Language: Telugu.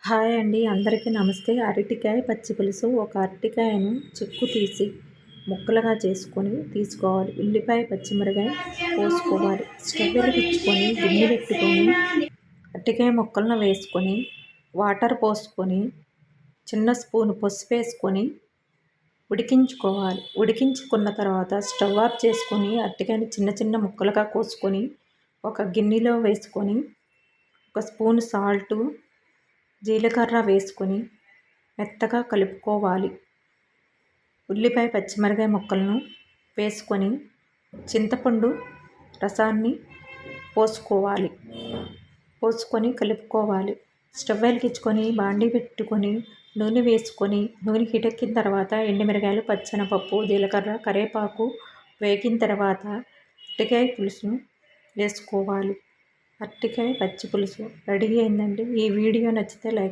హాయ్ అండి, అందరికీ నమస్తే. అరటికాయ పచ్చి పులుసు. ఒక అరటికాయను చెక్కు తీసి ముక్కలుగా చేసుకొని తీసుకోవాలి. ఉల్లిపాయ, పచ్చిమిరకాయ కోసుకోవాలి. స్టవ్ వెలిగించుకొని గిన్నె పెట్టుకొని అరటికాయ ముక్కలను వేసుకొని వాటర్ పోసుకొని చిన్న స్పూన్ పసుపు వేసుకొని ఉడికించుకోవాలి. ఉడికించుకున్న తర్వాత స్టవ్ ఆఫ్ చేసుకొని అరటికాయని చిన్న చిన్న ముక్కలుగా కోసుకొని ఒక గిన్నెలో వేసుకొని ఒక స్పూన్ సాల్టు, జీలకర్ర వేసుకొని మెత్తగా కలుపుకోవాలి. ఉల్లిపాయ, పచ్చిమిరకాయ ముక్కలను వేసుకొని చింతపండు రసాన్ని పోసుకొని కలుపుకోవాలి. స్టవ్ వెలిగించుకొని బాండీ పెట్టుకొని నూనె వేసుకొని నూనె హిటెక్కిన తర్వాత ఎండుమిరకాయలు, పచ్చెనపప్పు, జీలకర్ర, కరివేపాకు వేగిన తర్వాత అరటికాయ పులుసును వేసుకోవాలి. అరటికాయ పచ్చి పులుసు రెడీ అయిందండి. ఈ వీడియో నచ్చితే లైక్